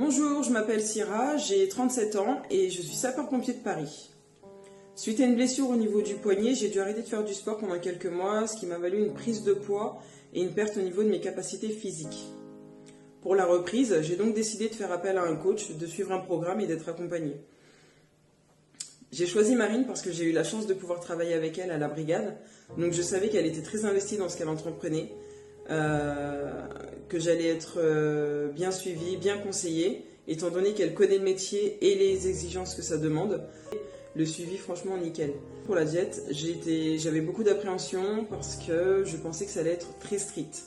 Bonjour, je m'appelle Syrah, j'ai 37 ans et je suis sapeur-pompier de Paris. Suite à une blessure au niveau du poignet, j'ai dû arrêter de faire du sport pendant quelques mois, ce qui m'a valu une prise de poids et une perte au niveau de mes capacités physiques. Pour la reprise, j'ai donc décidé de faire appel à un coach, de suivre un programme et d'être accompagnée. J'ai choisi Marine parce que j'ai eu la chance de pouvoir travailler avec elle à la brigade, donc je savais qu'elle était très investie dans ce qu'elle entreprenait, que j'allais être bien suivie, bien conseillée, étant donné qu'elle connaît le métier et les exigences que ça demande. Le suivi, franchement, nickel. Pour la diète, j'avais beaucoup d'appréhension parce que je pensais que ça allait être très strict,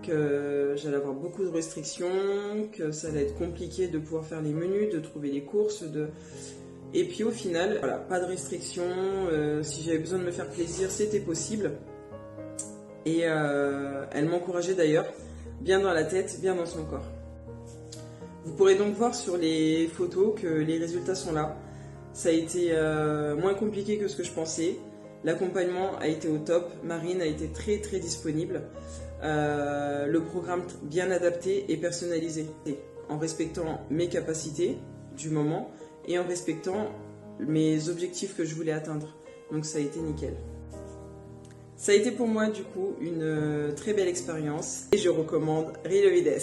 que j'allais avoir beaucoup de restrictions, que ça allait être compliqué de pouvoir faire les menus, de trouver les courses, Et puis au final, voilà, pas de restrictions, si j'avais besoin de me faire plaisir, c'était possible. Et elle m'encourageait d'ailleurs, bien dans la tête, bien dans son corps. Vous pourrez donc voir sur les photos que les résultats sont là. Ça a été moins compliqué que ce que je pensais. L'accompagnement a été au top, Marine a été très très disponible. Le programme bien adapté et personnalisé, en respectant mes capacités du moment et en respectant mes objectifs que je voulais atteindre. Donc ça a été nickel. Ça a été pour moi du coup une très belle expérience et je recommande Rilovides.